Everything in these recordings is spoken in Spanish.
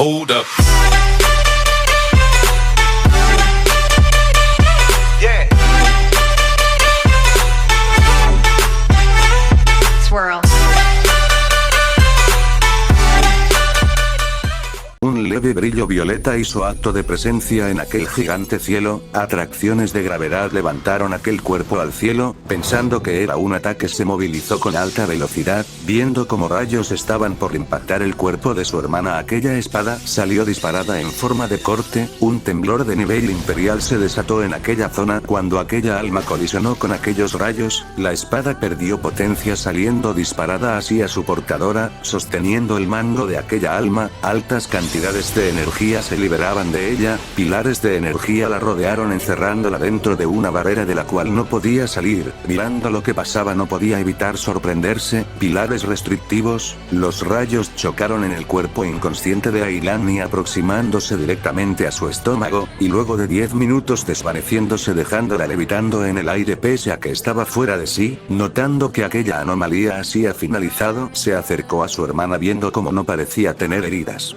Hold up. Yeah. Swirl. Un leve brillo violeta hizo acto de presencia en aquel gigante cielo, atracciones de gravedad levantaron aquel cuerpo al cielo, pensando que era un ataque se movilizó con alta velocidad, viendo como rayos estaban por impactar el cuerpo de su hermana aquella espada salió disparada en forma de corte, un temblor de nivel imperial se desató en aquella zona cuando aquella alma colisionó con aquellos rayos, la espada perdió potencia saliendo disparada hacia su portadora, sosteniendo el mango de aquella alma, altas cantidades de energía se liberaban de ella, pilares de energía la rodearon encerrándola dentro de una barrera de la cual no podía salir, mirando lo que pasaba no podía evitar sorprenderse, pilares restrictivos, los rayos chocaron en el cuerpo inconsciente de Ailani aproximándose directamente a su estómago, y luego de 10 minutos desvaneciéndose dejándola levitando en el aire pese a que estaba fuera de sí, notando que aquella anomalía había finalizado, se acercó a su hermana viendo como no parecía tener heridas.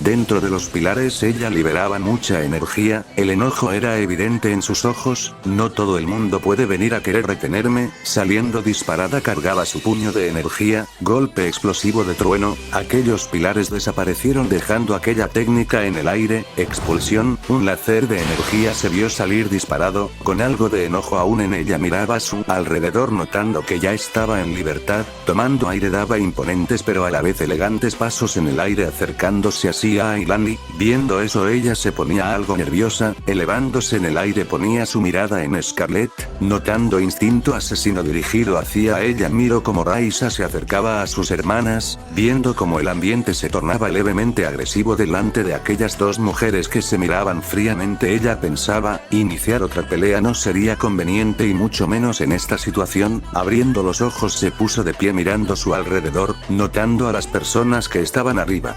Dentro de los pilares ella liberaba mucha energía, el enojo era evidente en sus ojos, no todo el mundo puede venir a querer retenerme, saliendo disparada cargaba su puño de energía, golpe explosivo de trueno, aquellos pilares desaparecieron dejando aquella técnica en el aire, expulsión, un láser de energía se vio salir disparado, con algo de enojo aún en ella miraba a su alrededor notando que ya estaba en libertad, tomando aire daba imponentes pero a la vez elegantes pasos en el aire acercándose así a Ailani, viendo eso ella se ponía algo nerviosa, elevándose en el aire ponía su mirada en Scarlett, notando instinto asesino dirigido hacia ella miró como Raisa se acercaba a sus hermanas, viendo como el ambiente se tornaba levemente agresivo delante de aquellas dos mujeres que se miraban fríamente ella pensaba, iniciar otra pelea no sería conveniente y mucho menos en esta situación, abriendo los ojos se puso de pie mirando su alrededor, notando a las personas que estaban arriba.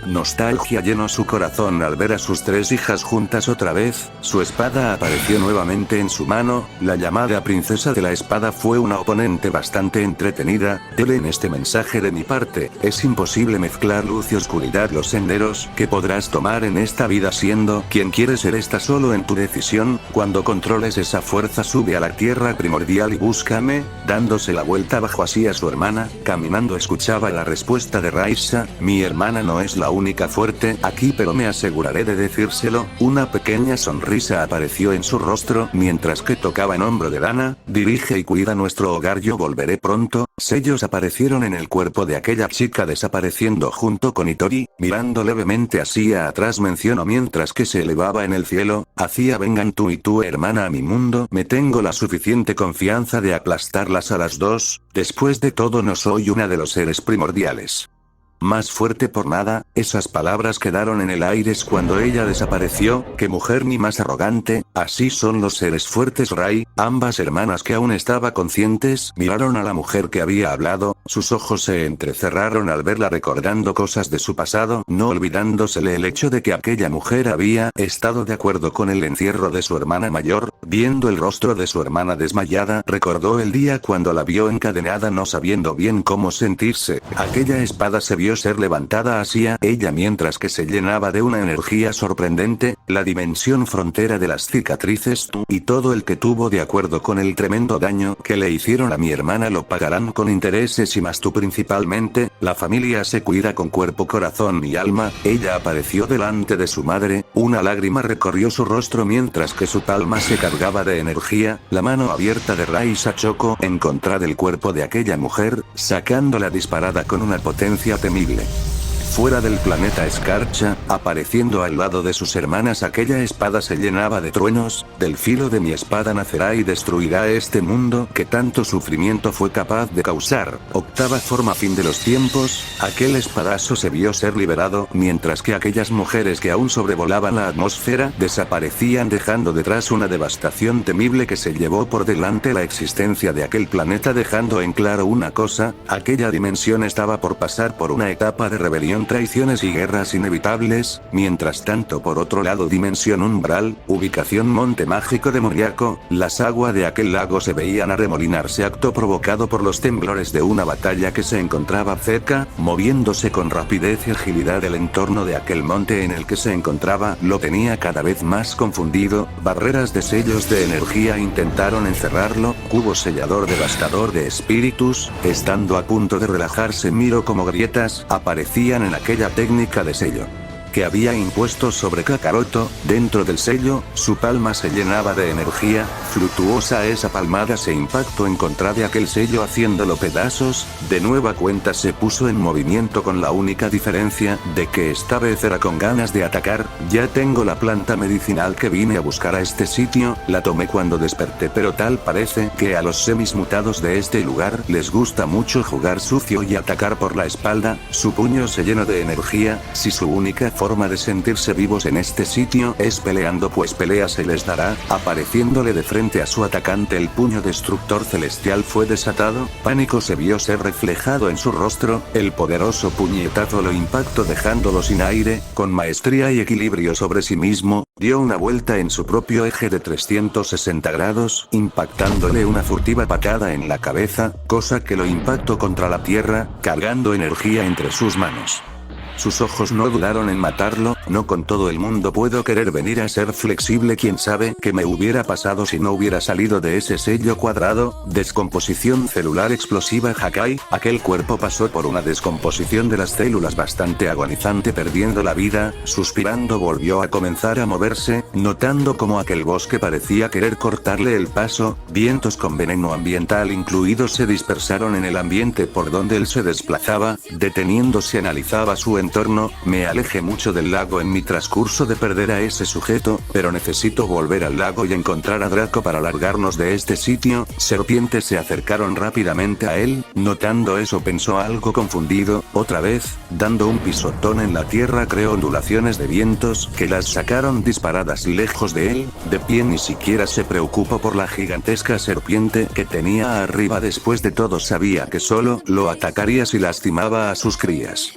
Nostalgia llenó su corazón al ver a sus tres hijas juntas otra vez, su espada apareció nuevamente en su mano, la llamada princesa de la espada fue una oponente bastante entretenida, dele en este mensaje de mi parte, es imposible mezclar luz y oscuridad los senderos que podrás tomar en esta vida siendo quien quieres ser está solo en tu decisión, cuando controles esa fuerza sube a la tierra primordial y búscame, dándose la vuelta bajo así a su hermana, caminando escuchaba la respuesta de Raisa, mi hermana no es la única fuerte aquí pero me aseguraré de decírselo, una pequeña sonrisa apareció en su rostro mientras que tocaba en hombro de Dana, dirige y cuida nuestro hogar yo volveré pronto, sellos aparecieron en el cuerpo de aquella chica desapareciendo junto con Itori, mirando levemente hacia atrás mencionó mientras que se elevaba en el cielo, hacia vengan tú y tu hermana a mi mundo, me tengo la suficiente confianza de aplastarlas a las dos, después de todo no soy una de los seres primordiales. Más fuerte por nada, esas palabras quedaron en el aire cuando ella desapareció, que mujer ni más arrogante, así son los seres fuertes Rai, ambas hermanas que aún estaba conscientes miraron a la mujer que había hablado, sus ojos se entrecerraron al verla recordando cosas de su pasado, no olvidándosele el hecho de que aquella mujer había estado de acuerdo con el encierro de su hermana mayor, viendo el rostro de su hermana desmayada, recordó el día cuando la vio encadenada no sabiendo bien cómo sentirse, aquella espada se vio ser levantada hacia ella mientras que se llenaba de una energía sorprendente, la dimensión frontera de las cicatrices y todo el que tuvo de acuerdo con el tremendo daño que le hicieron a mi hermana lo pagarán con intereses y más tú principalmente, la familia se cuida con cuerpo, corazón y alma, ella apareció delante de su madre, una lágrima recorrió su rostro mientras que su palma se cargaba de energía, la mano abierta de Raisa chocó en contra del cuerpo de aquella mujer, sacándola disparada con una potencia temible. Fuera del planeta Escarcha, apareciendo al lado de sus hermanas aquella espada se llenaba de truenos, del filo de mi espada nacerá y destruirá este mundo que tanto sufrimiento fue capaz de causar. Octava forma fin de los tiempos, aquel espadazo se vio ser liberado, mientras que aquellas mujeres que aún sobrevolaban la atmósfera desaparecían dejando detrás una devastación temible que se llevó por delante la existencia de aquel planeta dejando en claro una cosa, aquella dimensión estaba por pasar por una etapa de rebelión son traiciones y guerras inevitables. Mientras tanto, por otro lado, dimensión umbral, ubicación monte mágico demoníaco, las aguas de aquel lago se veían arremolinarse, acto provocado por los temblores de una batalla que se encontraba cerca, moviéndose con rapidez y agilidad. El entorno de aquel monte en el que se encontraba lo tenía cada vez más confundido. Barreras de sellos de energía intentaron encerrarlo, cubo sellador devastador de espíritus, estando a punto de relajarse, miró como grietas aparecían en aquella técnica de sello que había impuesto sobre Kakaroto. Dentro del sello, su palma se llenaba de energía fluctuosa. Esa palmada se impactó en contra de aquel sello haciéndolo pedazos. De nueva cuenta se puso en movimiento, con la única diferencia de que esta vez era con ganas de atacar. Ya tengo la planta medicinal que vine a buscar a este sitio, la tomé cuando desperté, pero tal parece que a los semismutados de este lugar les gusta mucho jugar sucio y atacar por la espalda. Su puño se llenó de energía. Si su única forma de sentirse vivos en este sitio es peleando, pues pelea se les dará. Apareciéndole de frente a su atacante, el puño destructor celestial fue desatado. Pánico se vio ser reflejado en su rostro. El poderoso puñetazo lo impactó dejándolo sin aire. Con maestría y equilibrio sobre sí mismo, dio una vuelta en su propio eje de 360 grados, impactándole una furtiva patada en la cabeza, cosa que lo impactó contra la tierra, cargando energía entre sus manos. Sus ojos no dudaron en matarlo. No con todo el mundo puedo querer venir a ser flexible. Quién sabe qué me hubiera pasado si no hubiera salido de ese sello cuadrado. Descomposición celular explosiva Hakai. Aquel cuerpo pasó por una descomposición de las células bastante agonizante, perdiendo la vida. Suspirando volvió a comenzar a moverse, notando como aquel bosque parecía querer cortarle el paso. Vientos con veneno ambiental incluidos se dispersaron en el ambiente por donde él se desplazaba. Deteniéndose analizaba su entorno. Me alejé mucho del lago en mi transcurso de perder a ese sujeto, pero necesito volver al lago y encontrar a Draco para largarnos de este sitio. Serpientes se acercaron rápidamente a él. Notando eso, pensó algo confundido. Otra vez, dando un pisotón en la tierra, creó ondulaciones de vientos que las sacaron disparadas lejos de él. De pie, ni siquiera se preocupó por la gigantesca serpiente que tenía arriba. Después de todo, sabía que solo lo atacaría si lastimaba a sus crías.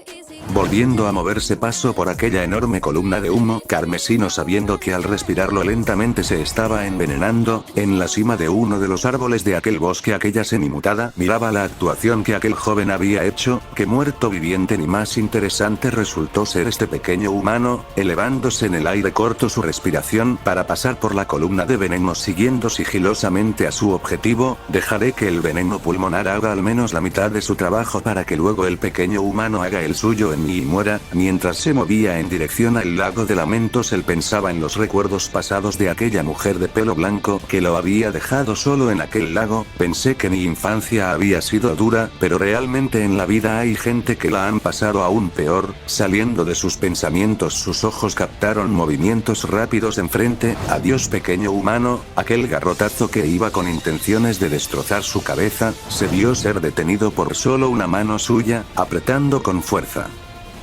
Volviendo a moverse, pasó por aquella enorme columna de humo carmesino, sabiendo que al respirarlo lentamente se estaba envenenando. En la cima de uno de los árboles de aquel bosque, aquella semimutada miraba la actuación que aquel joven había hecho. Que muerto viviente ni más interesante resultó ser este pequeño humano. Elevándose en el aire, cortó su respiración para pasar por la columna de veneno, siguiendo sigilosamente a su objetivo. Dejaré que el veneno pulmonar haga al menos la mitad de su trabajo para que luego el pequeño humano haga el suyo en mí y muera. Mientras se movía en dirección al lago de lamentos, él pensaba en los recuerdos pasados de aquella mujer de pelo blanco que lo había dejado solo en aquel lago. Pensé que mi infancia había sido dura, pero realmente en la vida hay gente que la han pasado aún peor. Saliendo de sus pensamientos, sus ojos captaron movimientos rápidos enfrente. Adiós, pequeño humano. Aquel garrotazo que iba con intenciones de destrozar su cabeza, se vio ser detenido por solo una mano suya, apretando con fuerza.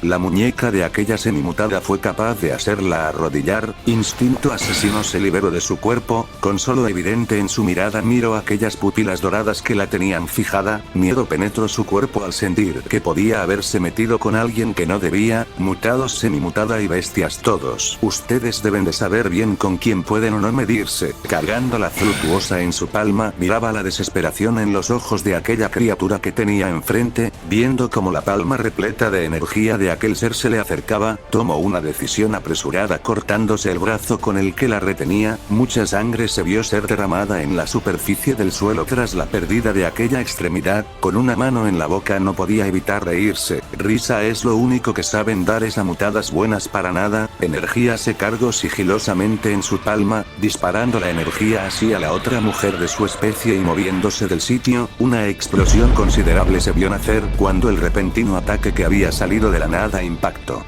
La muñeca de aquella semimutada fue capaz de hacerla arrodillar. Instinto asesino se liberó de su cuerpo. Con solo evidente en su mirada, miró aquellas pupilas doradas que la tenían fijada. Miedo penetró su cuerpo al sentir que podía haberse metido con alguien que no debía. Mutados, semimutada y bestias todos, ustedes deben de saber bien con quién pueden o no medirse. Cargando la fructuosa en su palma, miraba la desesperación en los ojos de aquella criatura que tenía enfrente. Viendo como la palma repleta de energía de aquel ser se le acercaba, tomó una decisión apresurada, cortándose el brazo con el que la retenía. Mucha sangre se vio ser derramada en la superficie del suelo tras la pérdida de aquella extremidad. Con una mano en la boca no podía evitar reírse. Risa es lo único que saben dar esa mutadas buenas para nada. Energía se cargó sigilosamente en su palma, disparando la energía así a la otra mujer de su especie y moviéndose del sitio. Una explosión considerable se vio nacer cuando el repentino ataque que había salido de la nada impactó.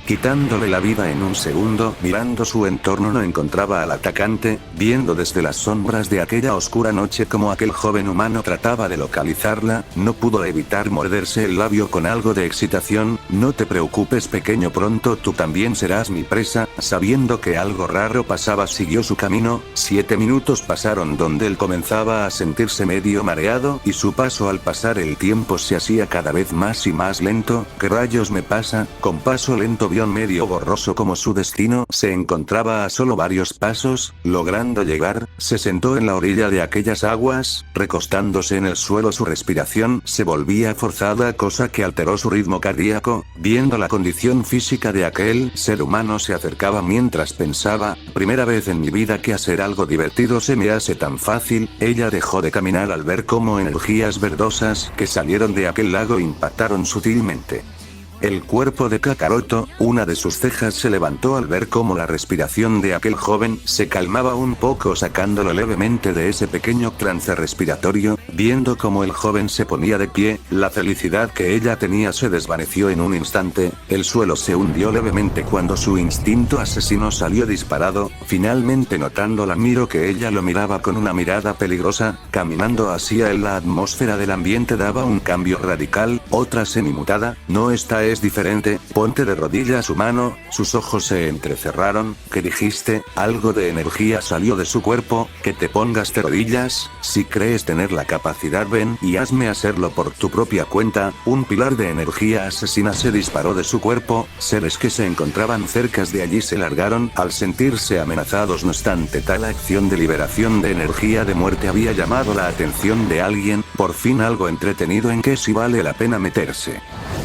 quitándole la vida en un segundo. Mirando su entorno no encontraba al atacante, viendo desde las sombras de aquella oscura noche como aquel joven humano trataba de localizarla, no pudo evitar morderse el labio con algo de excitación. No te preocupes pequeño, pronto tú también serás mi presa. Sabiendo que algo raro pasaba, siguió su camino. 7 minutos pasaron donde él comenzaba a sentirse medio mareado, y su paso al pasar el tiempo se hacía cada vez más y más lento. ¿Qué rayos me pasa? Con paso lento vio medio borroso como su destino se encontraba a solo varios pasos. Logrando llegar, se sentó en la orilla de aquellas aguas, recostándose en el suelo. Su respiración se volvía forzada, cosa que alteró su ritmo cardíaco. Viendo la condición física de aquel ser humano, se acercaba mientras pensaba: primera vez en mi vida que hacer algo divertido se me hace tan fácil. Ella dejó de caminar al ver cómo energías verdosas que salieron de aquel lago impactaron sutilmente el cuerpo de Kakaroto. Una de sus cejas se levantó al ver cómo la respiración de aquel joven se calmaba un poco, sacándolo levemente de ese pequeño trance respiratorio. Viendo cómo el joven se ponía de pie, la felicidad que ella tenía se desvaneció en un instante. El suelo se hundió levemente cuando su instinto asesino salió disparado. Finalmente notando la miro que ella lo miraba con una mirada peligrosa, caminando hacia él, la atmósfera del ambiente daba un cambio radical. Otra semimutada: no, esta es diferente, ponte de rodillas humano. Sus ojos se entrecerraron. ¿Qué dijiste? Algo de energía salió de su cuerpo. Que te pongas de rodillas. Si crees tener la capacidad, ven y hazme hacerlo por tu propia cuenta. Un pilar de energía asesina se disparó de su cuerpo. Seres que se encontraban cerca de allí se largaron al sentirse amenazados. No obstante, tal acción de liberación de energía de muerte había llamado la atención de alguien. Por fin algo entretenido en que sí vale la pena meterse.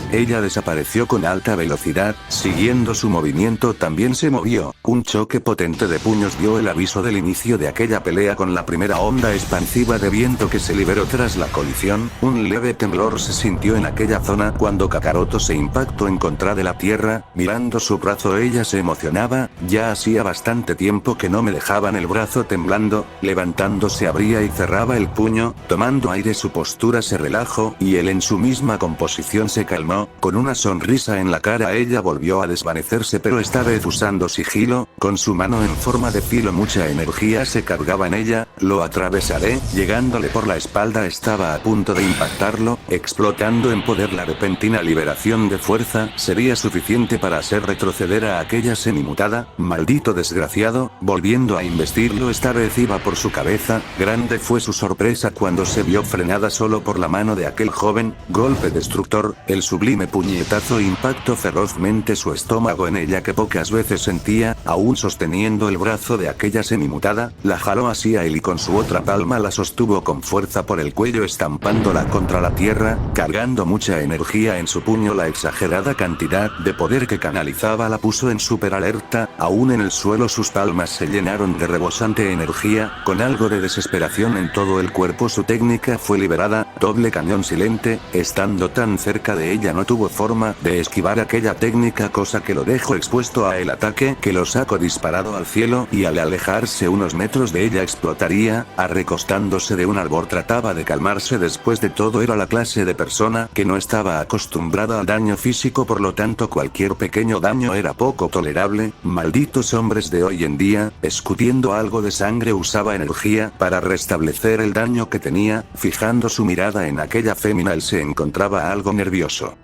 Ella desapareció con alta velocidad. Siguiendo su movimiento también se movió. Un choque potente de puños dio el aviso del inicio de aquella pelea con la primera onda expansiva de viento que se liberó tras la colisión. Un leve temblor se sintió en aquella zona cuando Kakaroto se impactó en contra de la tierra. Mirando su brazo ella se emocionaba. Ya hacía bastante tiempo que no me dejaban el brazo temblando. Levantándose abría y cerraba el puño. Tomando aire su postura se relajó y él en su misma composición se calmó. Con una sonrisa en la cara ella volvió a desvanecerse, pero esta vez usando sigilo. Con su mano en forma de filo mucha energía se cargaba en ella. Lo atravesaré. Llegándole por la espalda estaba a punto de impactarlo, explotando en poder. La repentina liberación de fuerza sería suficiente para hacer retroceder a aquella semimutada. Maldito desgraciado. Volviendo a investirlo, esta vez iba por su cabeza. Grande fue su sorpresa cuando se vio frenada solo por la mano de aquel joven. Golpe destructor. El sublime puñetazo impactó ferozmente su estómago en ella, que pocas veces sentía. Aún sosteniendo el brazo de aquella semimutada, la jaló hacia él y con su otra palma la sostuvo con fuerza por el cuello, estampándola contra la tierra, cargando mucha energía en su puño. La exagerada cantidad de poder que canalizaba la puso en super alerta. Aún en el suelo sus palmas se llenaron de rebosante energía. Con algo de desesperación en todo el cuerpo su técnica fue liberada. Doble cañón silente. Estando tan cerca de ella no tuvo forma de esquivar aquella técnica, cosa que lo dejó expuesto a el ataque que lo sacó disparado al cielo, y al alejarse unos metros de ella explotaría. Arrecostándose de un árbol trataba de calmarse. Después de todo era la clase de persona que no estaba acostumbrada al daño físico, por lo tanto cualquier pequeño daño era poco tolerable. Malditos hombres de hoy en día. Escupiendo algo de sangre usaba energía para restablecer el daño que tenía. Fijando su mirada en aquella fémina, él se encontraba algo nervioso.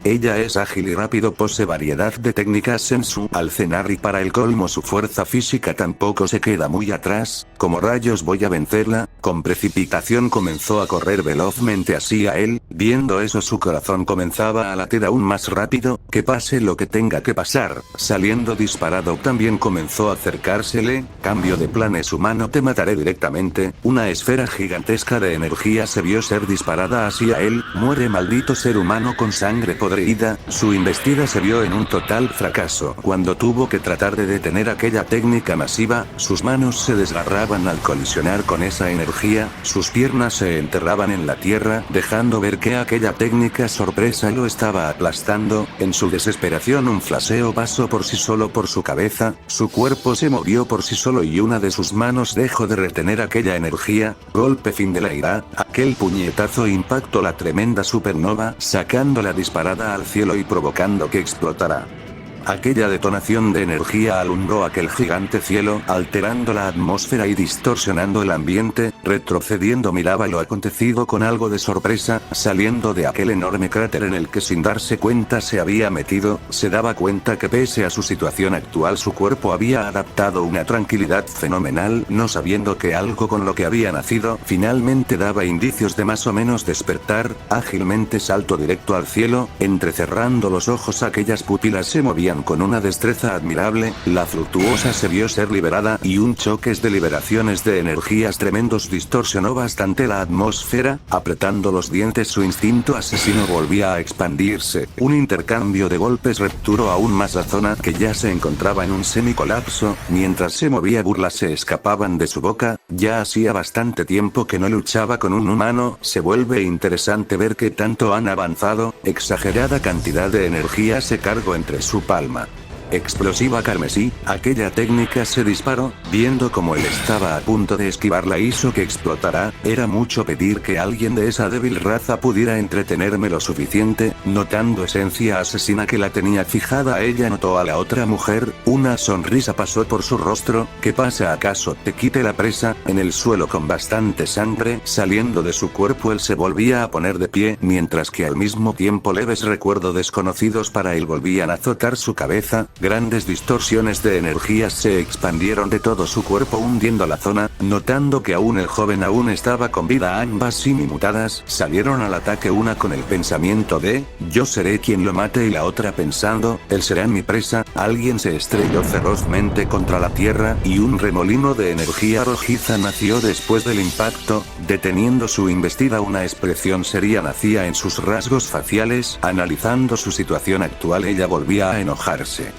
Ella es ágil y rápido, posee variedad de técnicas en su alcenar y para el colmo su fuerza física tampoco se queda muy atrás. ¿Cómo rayos voy a vencerla? Con precipitación comenzó a correr velozmente hacia él. Viendo eso su corazón comenzaba a latir aún más rápido. Que pase lo que tenga que pasar. Saliendo disparado también comenzó a acercársele. Cambio de planes humano, te mataré directamente. Una esfera gigantesca de energía se vio ser disparada hacia él. Muere maldito ser humano con sangre podrida. Su embestida se vio en un total fracaso. Cuando tuvo que tratar de detener aquella técnica masiva, sus manos se desgarraban al colisionar con esa energía. Sus piernas se enterraban en la tierra, dejando ver que aquella técnica sorpresa lo estaba aplastando. En su desesperación un flaseo pasó por sí solo por su cabeza. Su cuerpo se movió por sí solo y una de sus manos dejó de retener aquella energía. Golpe fin de la ira. Aquel puñetazo impactó la tremenda supernova, sacándola disparada al cielo y provocando que explotara. Aquella detonación de energía alumbró aquel gigante cielo, alterando la atmósfera y distorsionando el ambiente. Retrocediendo miraba lo acontecido con algo de sorpresa, saliendo de aquel enorme cráter en el que sin darse cuenta se había metido, se daba cuenta que pese a su situación actual su cuerpo había adaptado una tranquilidad fenomenal, no sabiendo que algo con lo que había nacido, finalmente daba indicios de más o menos despertar. Ágilmente saltó directo al cielo, entrecerrando los ojos aquellas pupilas se movían con una destreza admirable, la Fructuosa se vio ser liberada y un choque de liberaciones de energías tremendos distorsionó bastante la atmósfera, apretando los dientes su instinto asesino volvía a expandirse, un intercambio de golpes rupturó aún más la zona que ya se encontraba en un semicolapso, mientras se movía burlas se escapaban de su boca, ya hacía bastante tiempo que no luchaba con un humano, se vuelve interesante ver que tanto han avanzado, exagerada cantidad de energía se cargó entre su palma. Explosiva carmesí, aquella técnica se disparó, viendo como él estaba a punto de esquivarla hizo que explotara, era mucho pedir que alguien de esa débil raza pudiera entretenerme lo suficiente, notando esencia asesina que la tenía fijada a ella notó a la otra mujer, una sonrisa pasó por su rostro, ¿qué pasa acaso te quite la presa? En el suelo con bastante sangre, saliendo de su cuerpo él se volvía a poner de pie, mientras que al mismo tiempo leves recuerdos desconocidos para él volvían a azotar su cabeza. Grandes distorsiones de energías se expandieron de todo su cuerpo hundiendo la zona, notando que aún el joven aún estaba con vida ambas inmutadas, salieron al ataque una con el pensamiento de, yo seré quien lo mate y la otra pensando, él será mi presa, alguien se estrelló ferozmente contra la tierra y un remolino de energía rojiza nació después del impacto, deteniendo su investida una expresión seria nacía en sus rasgos faciales, analizando su situación actual ella volvía a enojarse.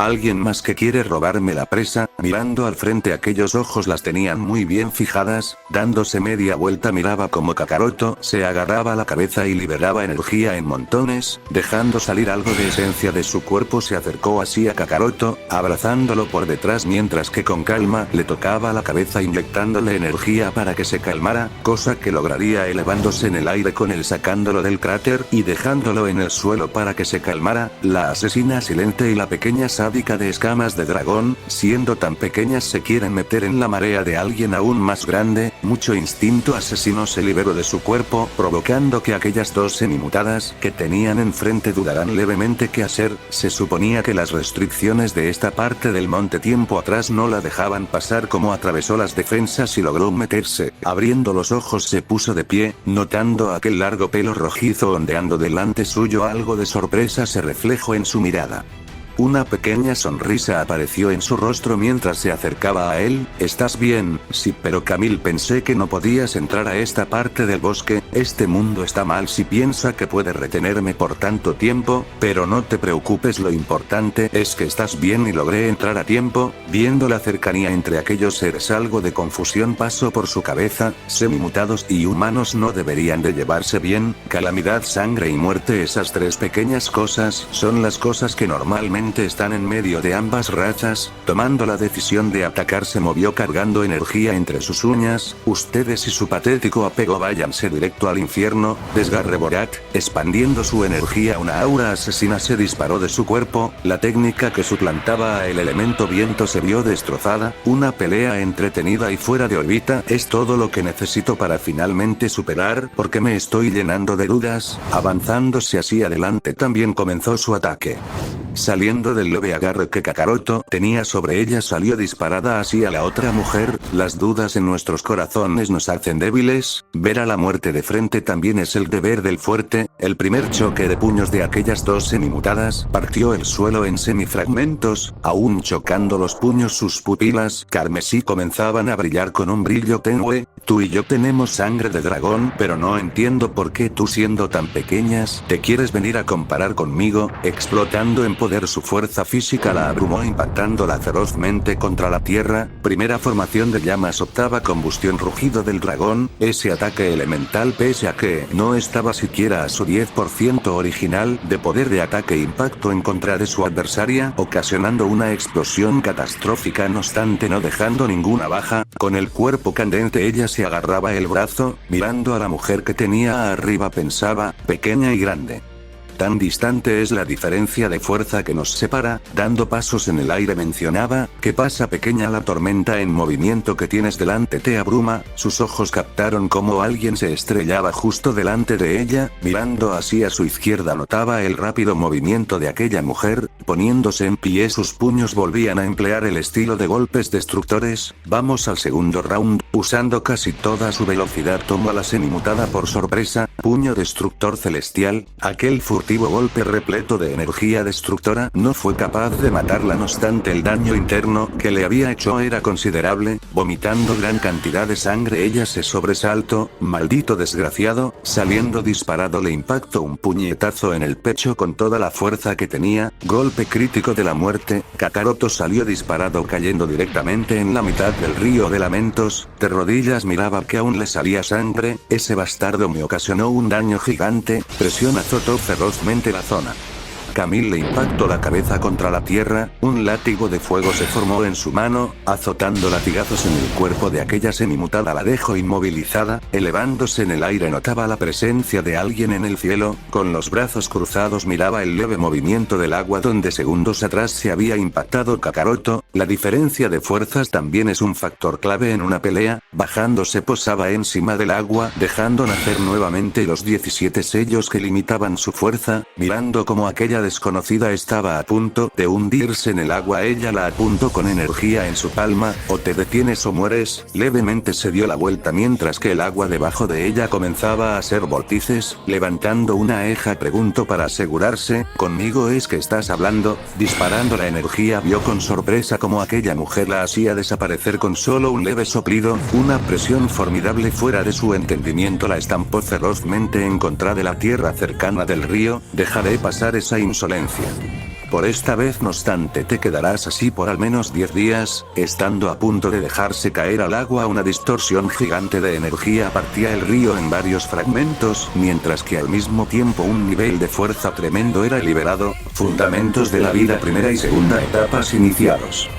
Alguien más que quiere robarme la presa, mirando al frente aquellos ojos las tenían muy bien fijadas, dándose media vuelta miraba como Kakaroto se agarraba la cabeza y liberaba energía en montones, dejando salir algo de esencia de su cuerpo se acercó así a Kakaroto, abrazándolo por detrás mientras que con calma le tocaba la cabeza inyectándole energía para que se calmara, cosa que lograría elevándose en el aire con él sacándolo del cráter y dejándolo en el suelo para que se calmara, la asesina silente y la pequeña sádica de escamas de dragón, siendo tan pequeñas se quieren meter en la marea de alguien aún más grande, mucho instinto asesino se liberó de su cuerpo, provocando que aquellas dos semimutadas que tenían enfrente dudarán levemente qué hacer, se suponía que las restricciones de esta parte del monte tiempo atrás no la dejaban pasar como atravesó las defensas y logró meterse, abriendo los ojos se puso de pie, notando aquel largo pelo rojizo ondeando delante suyo algo de sorpresa se reflejó en su mirada. Una pequeña sonrisa apareció en su rostro mientras se acercaba a él, ¿estás bien? Sí, pero Camille pensé que no podías entrar a esta parte del bosque, este mundo está mal si piensa que puede retenerme por tanto tiempo, pero no te preocupes lo importante es que estás bien y logré entrar a tiempo, viendo la cercanía entre aquellos seres algo de confusión pasó por su cabeza, semimutados y humanos no deberían de llevarse bien, calamidad, sangre y muerte esas tres pequeñas cosas son las cosas que normalmente están en medio de ambas razas, tomando la decisión de atacar se movió cargando energía entre sus uñas, ustedes y su patético apego váyanse directo al infierno, desgarre Borat, expandiendo su energía una aura asesina se disparó de su cuerpo, la técnica que suplantaba a el elemento viento se vio destrozada, una pelea entretenida y fuera de órbita es todo lo que necesito para finalmente superar, porque me estoy llenando de dudas, avanzándose hacia adelante también comenzó su ataque. Saliendo del leve agarre que Kakaroto tenía sobre ella salió disparada hacia la otra mujer, las dudas en nuestros corazones nos hacen débiles, ver a la muerte de frente también es el deber del fuerte, el primer choque de puños de aquellas dos semimutadas partió el suelo en semifragmentos, aún chocando los puños sus pupilas carmesí comenzaban a brillar con un brillo tenue, tú y yo tenemos sangre de dragón pero no entiendo por qué tú siendo tan pequeñas, te quieres venir a comparar conmigo, explotando en poder su fuerza física la abrumó impactándola ferozmente contra la tierra, primera formación de llamas octava combustión rugido del dragón, ese ataque elemental pese a que no estaba siquiera a su 10% original de poder de ataque impacto en contra de su adversaria, ocasionando una explosión catastrófica no obstante no dejando ninguna baja, con el cuerpo candente ella se agarraba el brazo, mirando a la mujer que tenía arriba pensaba, pequeña y grande. tan distante es la diferencia de fuerza que nos separa, dando pasos en el aire mencionaba, ¿qué pasa pequeña? La tormenta en movimiento que tienes delante te abruma, sus ojos captaron cómo alguien se estrellaba justo delante de ella, mirando así a su izquierda notaba el rápido movimiento de aquella mujer, poniéndose en pie sus puños volvían a emplear el estilo de golpes destructores, vamos al segundo round, usando casi toda su velocidad tomó a la semimutada por sorpresa, puño destructor celestial, aquel furtivo golpe repleto de energía destructora no fue capaz de matarla no obstante el daño interno que le había hecho era considerable, vomitando gran cantidad de sangre ella se sobresaltó, maldito desgraciado, saliendo disparado le impactó un puñetazo en el pecho con toda la fuerza que tenía, golpe crítico de la muerte, Kakaroto salió disparado cayendo directamente en la mitad del río de lamentos, de rodillas miraba que aún le salía sangre, ese bastardo me ocasionó un daño gigante, presión azotó ferozmente la zona. Camille le impactó la cabeza contra la tierra, un látigo de fuego se formó en su mano, azotando latigazos en el cuerpo de aquella semimutada la dejó inmovilizada, elevándose en el aire notaba la presencia de alguien en el cielo, con los brazos cruzados miraba el leve movimiento del agua donde segundos atrás se había impactado Kakaroto, la diferencia de fuerzas también es un factor clave en una pelea, bajando se posaba encima del agua dejando nacer nuevamente los 17 sellos que limitaban su fuerza, mirando como aquella desconocida estaba a punto de hundirse en el agua ella la apuntó con energía en su palma, o te detienes o mueres, levemente se dio la vuelta mientras que el agua debajo de ella comenzaba a hacer vórtices, levantando una ceja preguntó para asegurarse, ¿conmigo es que estás hablando? Disparando la energía vio con sorpresa como aquella mujer la hacía desaparecer con solo un leve soplido, una presión formidable fuera de su entendimiento la estampó ferozmente en contra de la tierra cercana del río, dejaré pasar esa insolencia. Por esta vez no obstante te quedarás así por al menos 10 días, estando a punto de dejarse caer al agua una distorsión gigante de energía partía el río en varios fragmentos, mientras que al mismo tiempo un nivel de fuerza tremendo era liberado, fundamentos de la vida primera y segunda etapas iniciados.